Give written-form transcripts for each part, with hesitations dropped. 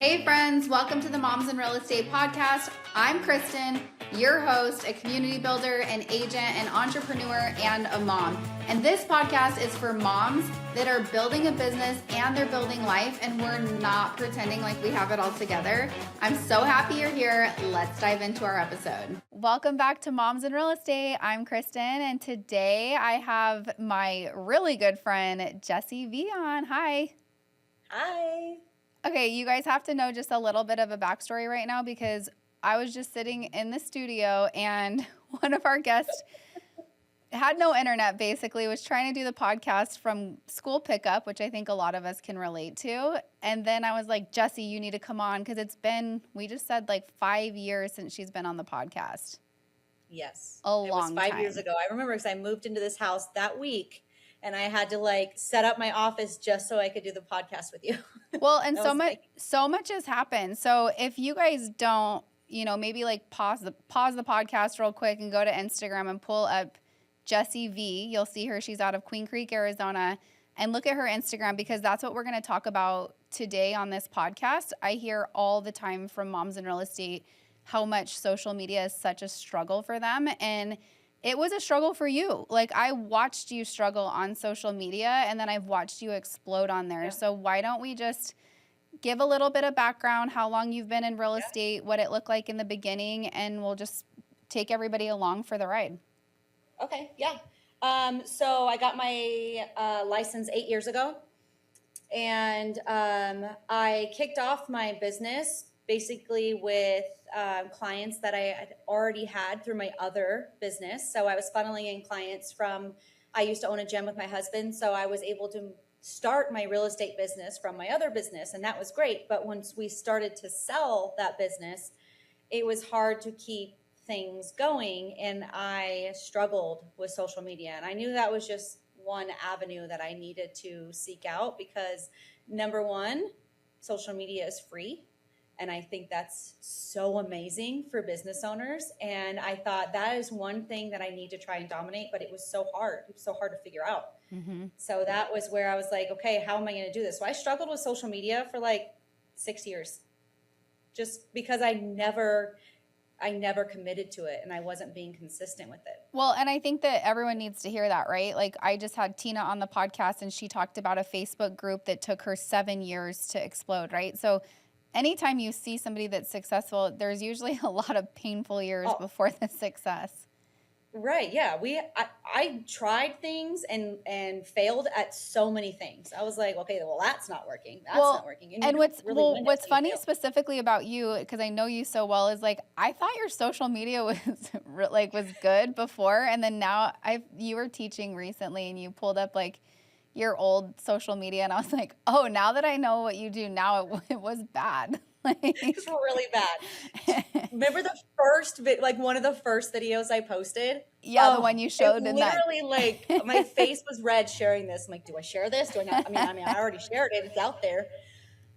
Hey friends, welcome to the Moms in Real Estate podcast. I'm Kristen, your host, a community builder, an agent, an entrepreneur, and a mom. And this podcast is for moms that are building a business and they're building life, and we're not pretending like we have it all together. I'm so happy you're here. Let's dive into our episode. Welcome back to Moms in Real Estate. I'm Kristen, and today I have my really good friend, Jessie V on. Hi. Hi. Okay, you guys have to know just a little bit of a backstory right now because I was just sitting in the studio and one of our guests had no internet, basically, was trying to do the podcast from school pickup, which I think a lot of us can relate to. And then I was like, Jessie, you need to come on because we just said like 5 years since she's been on the podcast. Yes. It was 5 years ago. I remember because I moved into this house that week. And I had to set up my office just so I could do the podcast with you. Well, and so much has happened. So if you guys don't, maybe pause the podcast real quick and go to Instagram and pull up Jessie V. You'll see her. She's out of Queen Creek, Arizona, and look at her Instagram because that's what we're going to talk about today on this podcast. I hear all the time from moms in real estate how much social media is such a struggle for them, and it was a struggle for you. I watched you struggle on social media, and then I've watched you explode on there. Yeah. So why don't we just give a little bit of background, how long you've been in real estate, what it looked like in the beginning, and we'll just take everybody along for the ride. Okay, yeah. So I got my license 8 years ago, and I kicked off my business basically with clients that I had already had through my other business. So I was funneling in clients I used to own a gym with my husband. So I was able to start my real estate business from my other business, and that was great. But once we started to sell that business, it was hard to keep things going. And I struggled with social media. And I knew that was just one avenue that I needed to seek out because number one, social media is free. And I think that's so amazing for business owners. And I thought that is one thing that I need to try and dominate, but it was so hard. It was so hard to figure out. Mm-hmm. So that was where I was like, okay, how am I going to do this? So I struggled with social media for 6 years, just because I never committed to it and I wasn't being consistent with it. Well, and I think that everyone needs to hear that, right? I just had Tina on the podcast and she talked about a Facebook group that took her 7 years to explode, right? So anytime you see somebody that's successful, there's usually a lot of painful years before the success. Right. Yeah. I tried things and failed at so many things. I was like, okay, well, that's not working. That's not working. And what's funny specifically about you, because I know you so well, is I thought your social media was was good before, and then now you were teaching recently, and you pulled up your old social media, and I was like, oh, now that I know what you do now, it was bad. It's really bad. Remember the first one of the first videos I posted? Yeah, the one you showed. Literally, my face was red sharing this. I'm like, do I share this? Do I not? I mean, I already shared it. It's out there.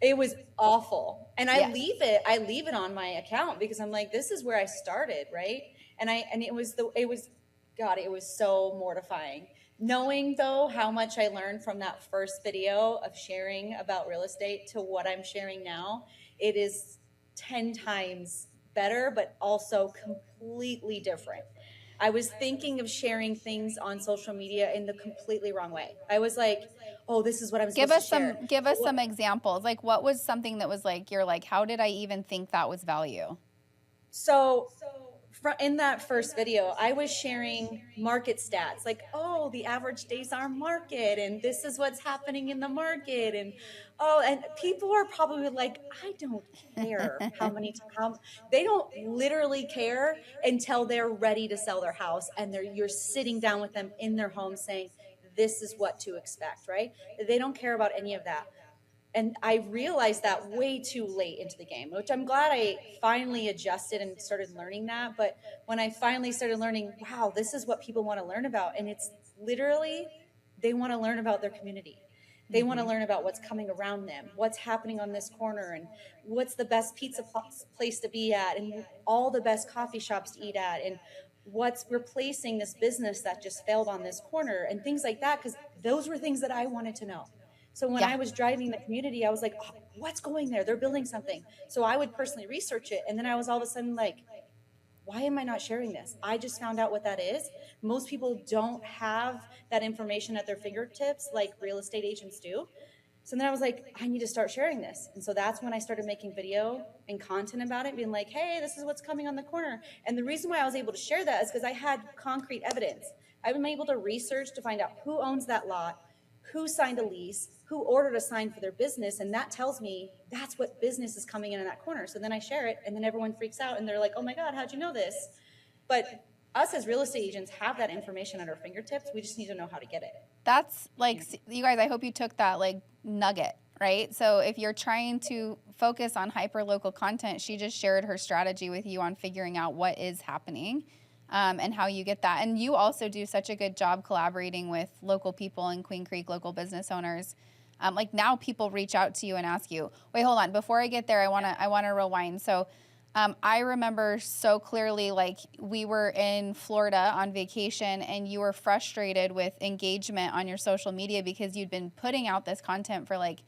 It was awful, and I leave it on my account because I'm like, this is where I started, right? And it was so mortifying. Knowing though how much I learned from that first video of sharing about real estate to what I'm sharing now, it is 10 times better, but also completely different. I was thinking of sharing things on social media in the completely wrong way. I was like, oh, this is what I'm supposed to share. Give us some examples. What was something that was you're like, how did I even think that was value? So in that first video, I was sharing market stats, the average days on market, and this is what's happening in the market, and people are probably like, I don't care how they don't literally care until they're ready to sell their house, and you're sitting down with them in their home saying, this is what to expect, right? They don't care about any of that. And I realized that way too late into the game, which I'm glad I finally adjusted and started learning that. But when I finally started learning, wow, this is what people want to learn about. And it's literally, they want to learn about their community. They want to learn about what's coming around them, what's happening on this corner, and what's the best pizza place to be at, and all the best coffee shops to eat at, and what's replacing this business that just failed on this corner, and things like that, because those were things that I wanted to know. So when I was driving the community, I was like, oh, what's going there? They're building something. So I would personally research it. And then I was all of a sudden like, why am I not sharing this? I just found out what that is. Most people don't have that information at their fingertips like real estate agents do. So then I was like, I need to start sharing this. And so that's when I started making video and content about it, being like, hey, this is what's coming on the corner. And the reason why I was able to share that is because I had concrete evidence. I've been able to research to find out who owns that lot, who signed a lease, who ordered a sign for their business. And that tells me that's what business is coming in that corner. So then I share it, and then everyone freaks out and they're like, oh my God, how'd you know this? But us as real estate agents have that information at our fingertips. We just need to know how to get it. That's like, you guys, I hope you took that like nugget, right? So if you're trying to focus on hyper local content, she just shared her strategy with you on figuring out what is happening, and how you get that. And you also do such a good job collaborating with local people in Queen Creek, local business owners. Like now people reach out to you and ask you, wait, hold on, before I get there, I want to rewind. So I remember so clearly, like we were in Florida on vacation and you were frustrated with engagement on your social media because you'd been putting out this content for like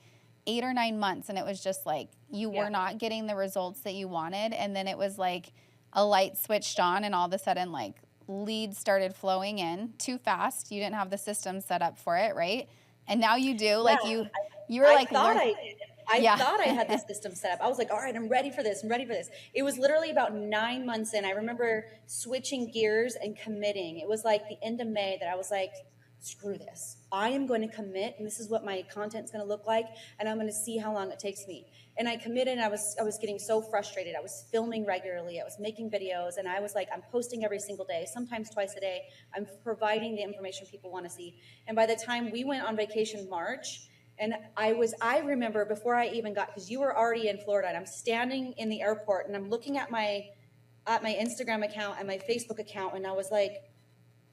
8 or 9 months, and it was just like you were not getting the results that you wanted. And then it was like a light switched on, and all of a sudden like leads started flowing in too fast. You didn't have the system set up for it, right? And now you do. Like you were like, I thought I had the system set up. I was like, all right, I'm ready for this. I'm ready for this. It was literally about 9 months in. I remember switching gears and committing. It was like the end of May that I was like, screw this. I am going to commit, and this is what my content's going to look like, and I'm going to see how long it takes me. And I committed, and I was getting so frustrated. I was filming regularly. I was making videos, and I was like, I'm posting every single day, sometimes twice a day. I'm providing the information people want to see. And by the time we went on vacation March, and I remember before I even got, because you were already in Florida, and I'm standing in the airport, and I'm looking at my Instagram account and my Facebook account, and I was like,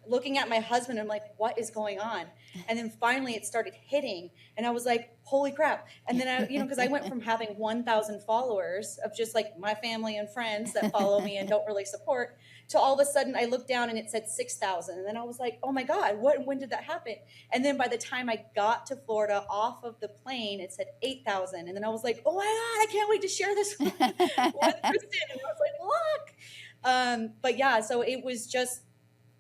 looking at my husband, I'm like, what is going on? And then finally it started hitting, and I was like, holy crap. And then I, because I went from having 1,000 followers of just like my family and friends that follow me and don't really support, to all of a sudden I looked down and it said 6,000. And then I was like, oh my God, when did that happen? And then by the time I got to Florida off of the plane, it said 8,000. And then I was like, oh my God, I can't wait to share this with Kristen. And I was like, look. But yeah, so it was just,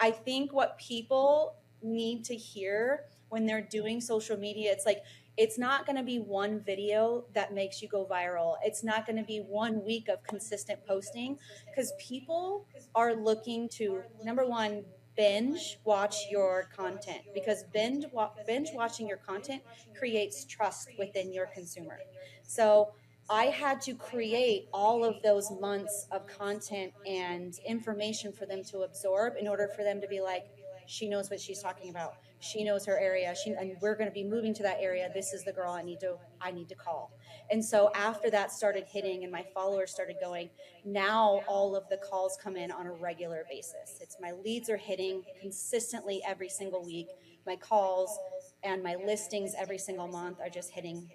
I think what people need to hear when they're doing social media, it's like, it's not going to be one video that makes you go viral. It's not going to be 1 week of consistent posting, because people are looking to, number one, binge watch your content, because binge watching your content creates trust within your consumer. So I had to create all of those months of content and information for them to absorb in order for them to be like, she knows what she's talking about. She knows her area. And we're going to be moving to that area. This is the girl I need to call. And so after that started hitting and my followers started going, now all of the calls come in on a regular basis. It's my leads are hitting consistently every single week. My calls and my listings every single month are just hitting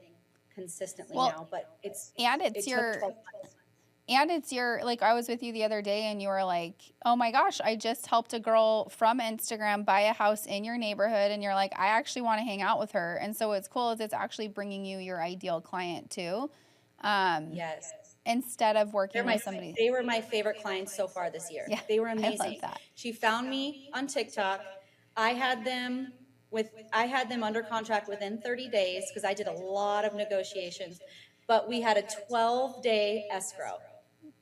consistently now. But it's your like, I was with you the other day and you were like, oh my gosh, I just helped a girl from Instagram buy a house in your neighborhood, and you're like, I actually want to hang out with her. And so what's cool is it's actually bringing you your ideal client too. Yes. Instead of working with somebody. They were my favorite clients so far this year. Yeah, they were amazing. I love that. She found me on TikTok. I had them under contract within 30 days because I did a lot of negotiations, but we had a 12-day escrow,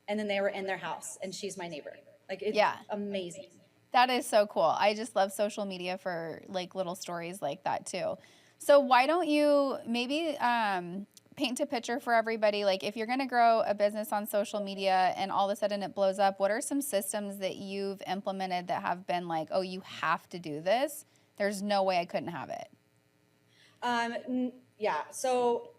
and then they were in their house, and she's my neighbor. Like, it's amazing. That is so cool. I just love social media for like little stories like that too. So why don't you maybe paint a picture for everybody? Like, if you're going to grow a business on social media and all of a sudden it blows up, what are some systems that you've implemented that have been like, oh, you have to do this? There's no way I couldn't have it. Yeah. So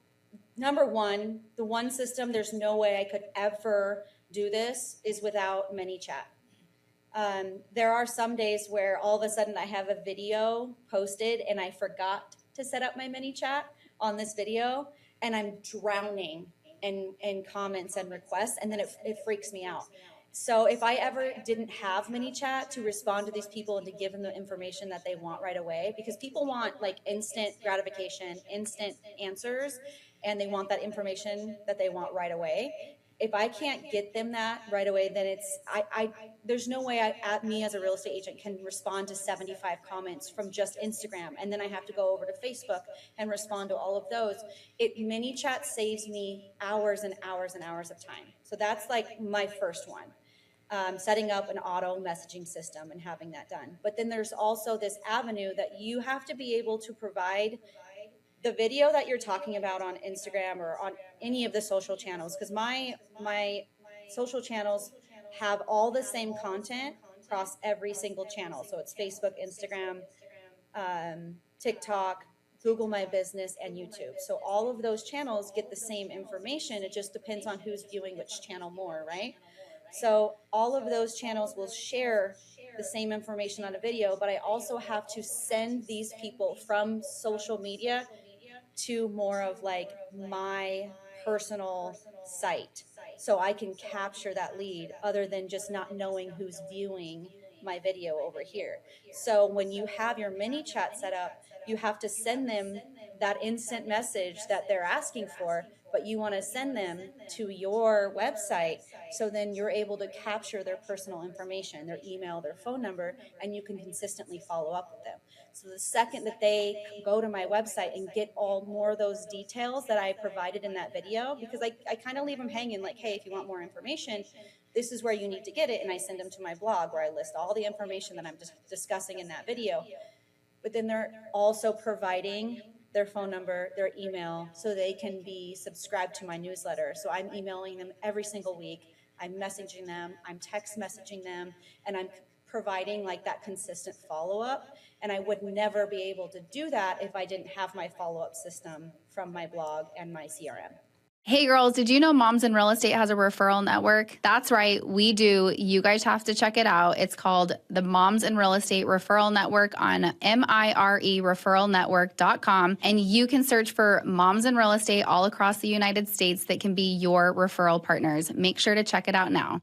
number one, the one system there's no way I could ever do this is without ManyChat. There are some days where all of a sudden I have a video posted and I forgot to set up my ManyChat on this video, and I'm drowning in comments and requests, and then it freaks me out. So if I ever didn't have mini chat to respond to these people and to give them the information that they want right away, because people want like instant gratification, instant answers, and they want that information that they want right away. If I can't get them that right away, then it's I there's no way at me as a real estate agent can respond to 75 comments from just Instagram, and then I have to go over to Facebook and respond to all of those. It mini chat saves me hours and hours and hours of time. So that's like my first one. Setting up an auto messaging system and having that done. But then there's also this avenue that you have to be able to provide the video that you're talking about on Instagram or on any of the social channels, because my social channels have all the same content across every single channel. So it's Facebook, Instagram, TikTok, Google My Business, and YouTube. So all of those channels get the same information. It just depends on who's viewing which channel more, right? So all of those channels will share the same information on a video, but I also have to send these people from social media to more of like my personal site, so I can capture that lead other than just not knowing who's viewing my video over here. So when you have your mini chat set up, you have to send them that instant message that they're asking for, but you want to send them to your website, so then you're able to capture their personal information, their email, their phone number, and you can consistently follow up with them. So the second that they go to my website and get all more of those details that I provided in that video, because I kind of leave them hanging like, hey, if you want more information, this is where you need to get it. And I send them to my blog where I list all the information that I'm just discussing in that video. But then they're also providing their phone number, their email, so they can be subscribed to my newsletter. So I'm emailing them every single week. I'm messaging them, I'm text messaging them, and I'm providing like that consistent follow-up. And I would never be able to do that if I didn't have my follow-up system from my blog and my CRM. Hey girls, did you know Moms in Real Estate has a referral network? That's right, we do. You guys have to check it out. It's called the Moms in Real Estate Referral Network on mirereferralnetwork.com. And you can search for moms in real estate all across the United States that can be your referral partners. Make sure to check it out now.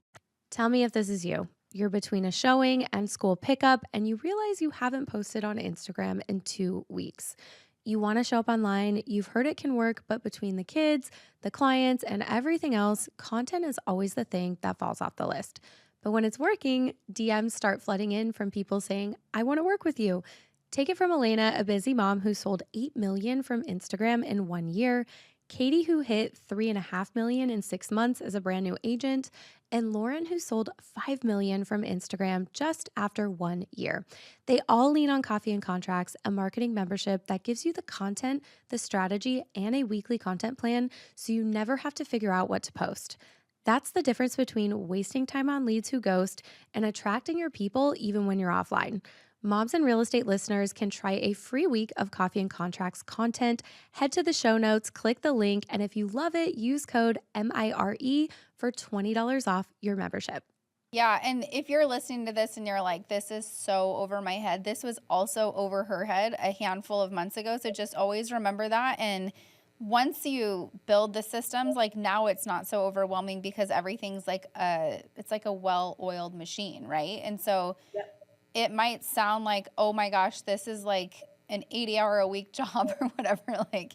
Tell me if this is you. You're between a showing and school pickup, and you realize you haven't posted on Instagram in 2 weeks. You want to show up online, you've heard it can work, but between the kids, the clients, and everything else, content is always the thing that falls off the list. But when it's working, DMs start flooding in from people saying, I want to work with you. Take it from Elena, a busy mom who sold 8 million from Instagram in 1 year, Katie, who hit 3.5 million in 6 months as a brand new agent, and Lauren, who sold 5 million from Instagram just after 1 year. They all lean on Coffee and Contracts, a marketing membership that gives you the content, the strategy, and a weekly content plan, so you never have to figure out what to post. That's the difference between wasting time on leads who ghost and attracting your people even when you're offline. Moms and Real Estate listeners can try a free week of Coffee and Contracts content. Head to the show notes, click the link, and if you love it, use code MIRE for $20 off your membership. Yeah, and if you're listening to this and you're like, this is so over my head, this was also over her head a handful of months ago. So just always remember that. And once you build the systems, like now it's not so overwhelming because everything's like it's like a well-oiled machine, right? And so it might sound like, oh my gosh, this is like an 80-hour-a-week job or whatever. Like,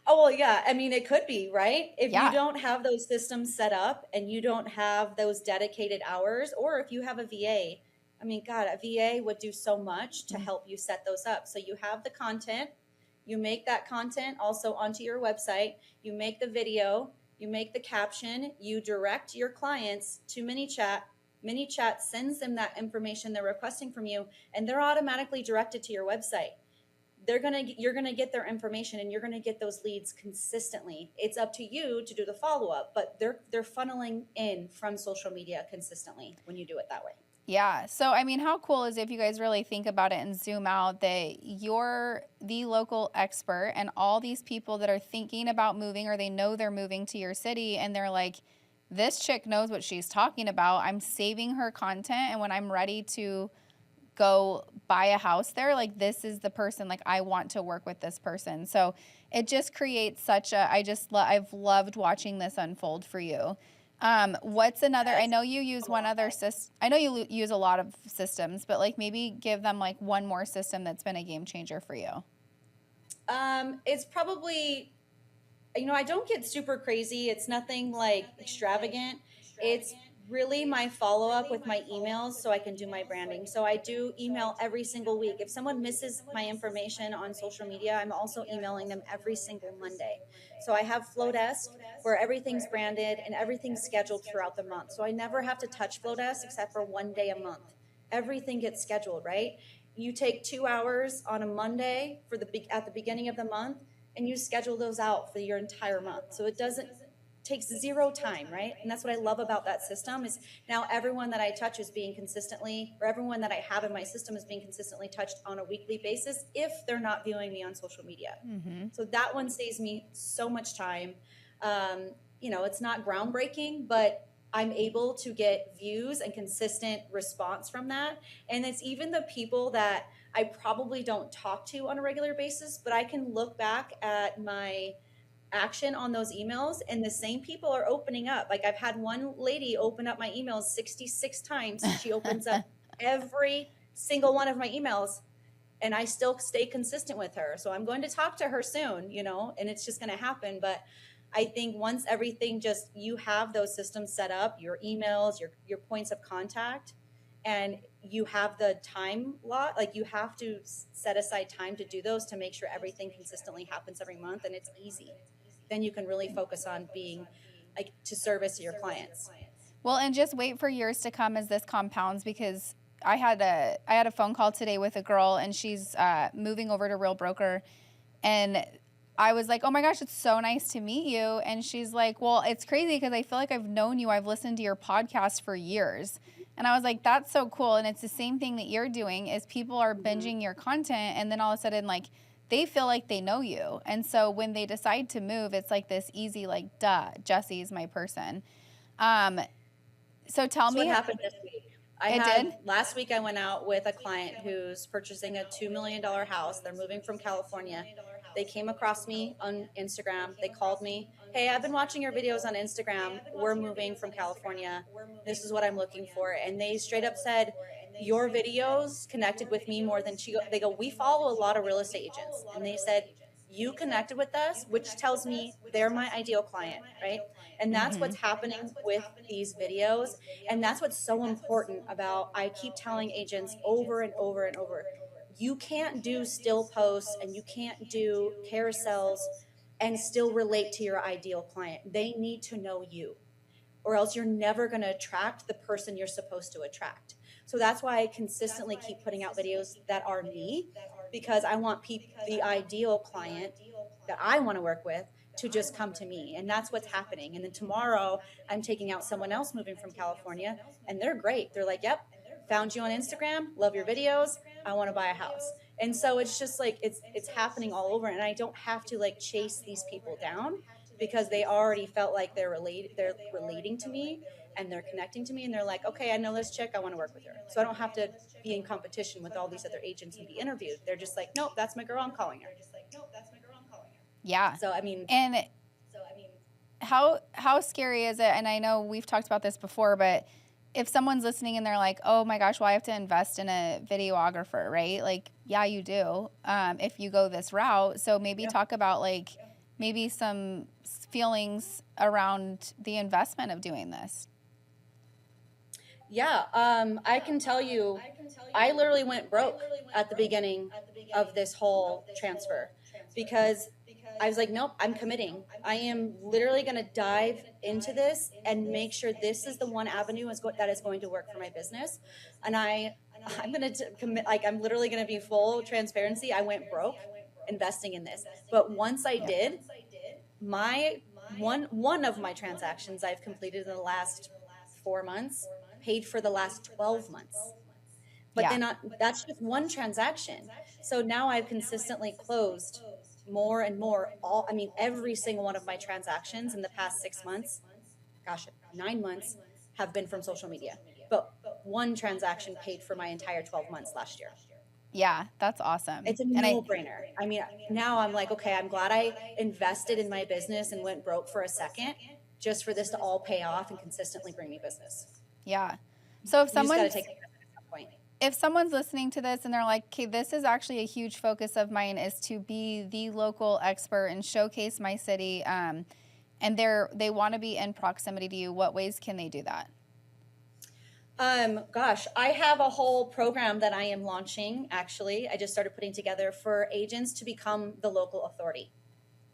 oh, well, yeah. I mean, it could be, right? If yeah. you don't have those systems set up and you don't have those dedicated hours, or if you have a VA, I mean, God, a VA would do so much to help you set those up. So you have the content, you make that content also onto your website, you make the video, you make the caption, you direct your clients to MiniChat. MiniChat sends them that information they're requesting from you, and they're automatically directed to your website. You're gonna get their information, and you're gonna get those leads consistently. It's up to you to do the follow-up, but they're funneling in from social media consistently when you do it that way. Yeah. So, I mean, how cool is if you guys really think about it and zoom out that you're the local expert and all these people that are thinking about moving or they know they're moving to your city and they're like, this chick knows what she's talking about. I'm saving her content. And when I'm ready to go buy a house there, like this is the person, like I want to work with this person. So it just creates such a, I've loved watching this unfold for you. What's another? I know you use one other system. I know you use a lot of systems, but like maybe give them like one more system that's been a game changer for you. It's probably, I don't get super crazy. It's nothing like extravagant. It's really my follow up with my emails so I can do my branding. So I do email every single week. If someone misses my information on social media, I'm also emailing them every single Monday. So I have Flowdesk where everything's branded and everything's scheduled throughout the month. So I never have to touch Flowdesk except for one day a month. Everything gets scheduled, right? You take 2 hours on a Monday at the beginning of the month, and you schedule those out for your entire month. So it takes zero time, right? And that's what I love about that system is now everyone that I touch is being consistently, or everyone that I have in my system is being consistently touched on a weekly basis if they're not viewing me on social media. So that one saves me so much time. It's not groundbreaking, but I'm able to get views and consistent response from that. And it's even the people that I probably don't talk to on a regular basis, but I can look back at my action on those emails and the same people are opening up. Like I've had one lady open up my emails 66 times. She opens up every single one of my emails and I still stay consistent with her. So I'm going to talk to her soon, and it's just going to happen. But I think once everything you have those systems set up, your emails, your points of contact, and you have the time lot, like you have to set aside time to do those to make sure everything consistently happens every month and it's easy. Then you can really focus on being like to service your clients. Well, and just wait for years to come as this compounds, because I had a phone call today with a girl and she's moving over to Real Broker, and I was like, oh my gosh, it's so nice to meet you. And she's like, well, it's crazy because I feel like I've known you. I've listened to your podcast for years. And I was like, that's so cool. And it's the same thing that you're doing is people are binging your content. And then all of a sudden, like, they feel like they know you. And so when they decide to move, it's like this easy, like, duh, Jessie's my person. So tell me. What happened this week? Last week I went out with a client who's purchasing a $2 million house. They're moving from California. They came across me on Instagram. They called me. Hey, I've been watching your videos on Instagram. We're moving from California. This is what I'm looking for. And they straight up said, your videos connected with me more than they go, we follow a lot of real estate agents. And they said, you connected with us, which tells me they're my ideal client, right? And that's what's happening with these videos. And that's what's so important about, I keep telling agents over and over and over, you can't do still posts and you can't do carousels and still relate to your ideal client. They need to know you, or else you're never going to attract the person you're supposed to attract. So that's why I consistently keep putting out videos that are me, because I want the ideal client that I want to work with to just come to me. And that's what's happening. And then tomorrow I'm taking out someone else moving from California, and they're great. They're like, yep, found you on Instagram, love your videos, I want to buy a house. And so it's just like it's happening all over, and I don't have to like chase these people down because they already felt like they're relating to me and they're connecting to me, and they're like, okay, I know this chick, I want to work with her. So I don't have to be in competition with all these other agents and be interviewed. They're just like, nope, that's my girl, I'm calling her. Yeah. So I mean, how scary is it? And I know we've talked about this before, but if someone's listening and they're like, oh my gosh, well, I have to invest in a videographer, right? Like, yeah, you do, if you go this route. So maybe talk about like maybe some feelings around the investment of doing this. Yeah, I can tell you, I literally went broke at the beginning of this whole transfer because I was like, nope, I'm committing. I am literally going to dive into this and make sure this is the one avenue that is going to work for my business. And I'm going to commit, like, I'm literally going to be full transparency. I went broke investing in this. But once I did, my one of my transactions I've completed in the last 4 months paid for the last 12 months. But then that's just one transaction. So now I've consistently closed more and more, every single one of my transactions in the past 6 months, 9 months, have been from social media. But one transaction paid for my entire 12 months last year. Yeah, that's awesome. It's a no-brainer. Now I'm like, okay, I'm glad I invested in my business and went broke for a second, just for this to all pay off and consistently bring me business. Yeah. So if You just got to someone's take the risk at some point. if someone's listening to this and they're like, okay, this is actually a huge focus of mine, is to be the local expert and showcase my city, and they want to be in proximity to you, what ways can they do that? Gosh, I have a whole program that I am launching. Actually, I just started putting together for agents to become the local authority.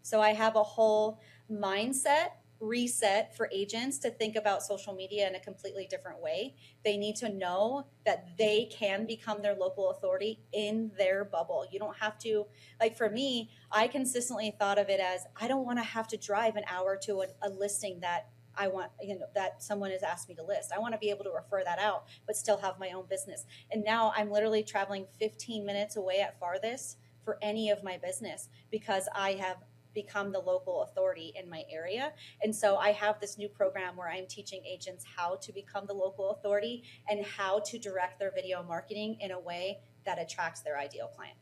So I have a whole mindset reset for agents to think about social media in a completely different way. They need to know that they can become their local authority in their bubble. You don't have to, like for me, I consistently thought of it as, I don't want to have to drive an hour to a listing that I want, that someone has asked me to list. I want to be able to refer that out, but still have my own business. And now I'm literally traveling 15 minutes away at farthest for any of my business because I have become the local authority in my area. And so I have this new program where I'm teaching agents how to become the local authority and how to direct their video marketing in a way that attracts their ideal client.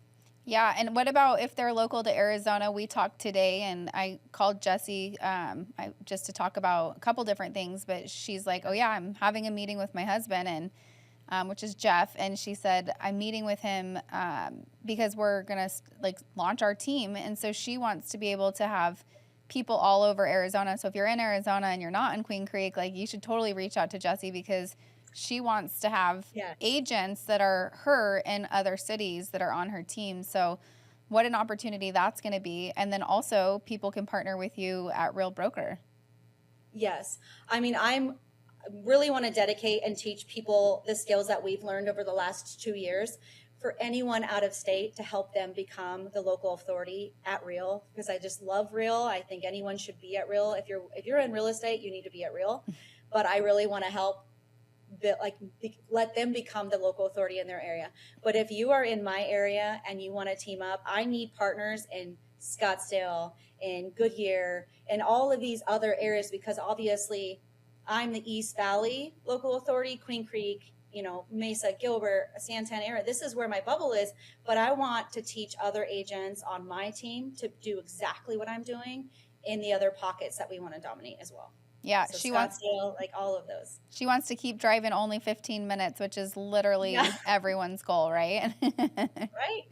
Yeah, and what about if they're local to Arizona? We talked today, and I called Jessie just to talk about a couple different things, but she's like, oh yeah, I'm having a meeting with my husband, and which is Jeff, and she said, I'm meeting with him because we're going to launch our team, and so she wants to be able to have people all over Arizona. So if you're in Arizona and you're not in Queen Creek, you should totally reach out to Jessie because she wants to have agents that are her in other cities that are on her team. So what an opportunity that's going to be. And then also people can partner with you at Real Broker. Yes. I mean, I'm really want to dedicate and teach people the skills that we've learned over the last 2 years for anyone out of state to help them become the local authority at Real, because I just love Real. I think anyone should be at Real. If you're in real estate, you need to be at Real. But I really want to help let them become the local authority in their area. But if you are in my area and you want to team up, I need partners in Scottsdale, in Goodyear, and all of these other areas, because obviously I'm the East Valley local authority, Queen Creek, Mesa, Gilbert, Santana area. This is where my bubble is, but I want to teach other agents on my team to do exactly what I'm doing in the other pockets that we want to dominate as well. Yeah, so she Scottsdale, all of those. She wants to keep driving only 15 minutes, which is literally everyone's goal, right? Right.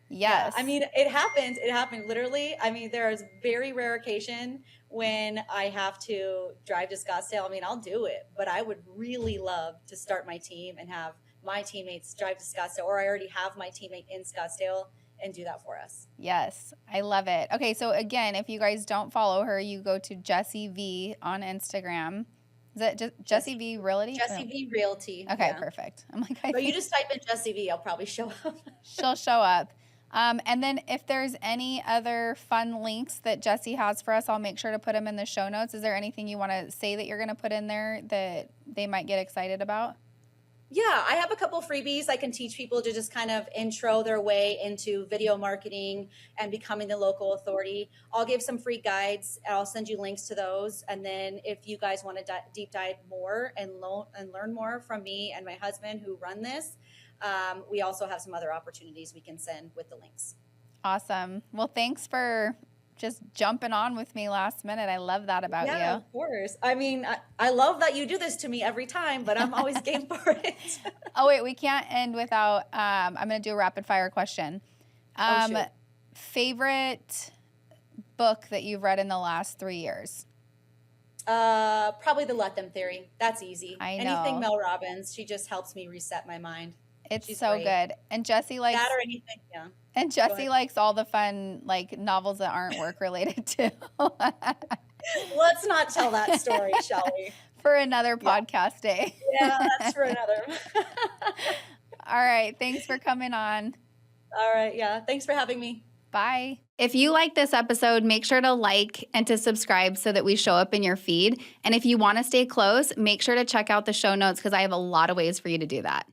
Yes. Yeah. I mean, it happened. It happened literally. I mean, there is very rare occasion when I have to drive to Scottsdale. I mean, I'll do it, but I would really love to start my team and have my teammates drive to Scottsdale, or I already have my teammate in Scottsdale and do that for us. Yes, I love it. Okay, so again, if you guys don't follow her, you go to Jessie V on Instagram. Is that just Jessie V Realty? Jessie V Realty. Okay, perfect. I'm like, but you just type in Jessie V, I'll probably show up. She'll show up. And then if there's any other fun links that Jessie has for us, I'll make sure to put them in the show notes. Is there anything you want to say that you're going to put in there that they might get excited about? Yeah, I have a couple freebies I can teach people to just kind of intro their way into video marketing and becoming the local authority. I'll give some free guides and I'll send you links to those. And then if you guys want to deep dive more and learn more from me and my husband who run this, we also have some other opportunities we can send with the links. Awesome. Well, thanks for just jumping on with me last minute. I love that about you. Yeah, of course. I mean, I love that you do this to me every time, but I'm always game for it. Oh, wait, we can't end without, I'm going to do a rapid fire question. Favorite book that you've read in the last 3 years? Probably The Let Them Theory. That's easy. I know. Anything Mel Robbins. She just helps me reset my mind. She's so great. Good. And Jessie likes that or anything, yeah. And Jessie likes all the fun novels that aren't work related too. Let's not tell that story, shall we? For another podcast day. Yeah, that's for another. All right. Thanks for coming on. All right. Yeah. Thanks for having me. Bye. If you like this episode, make sure to like and to subscribe so that we show up in your feed. And if you want to stay close, make sure to check out the show notes because I have a lot of ways for you to do that.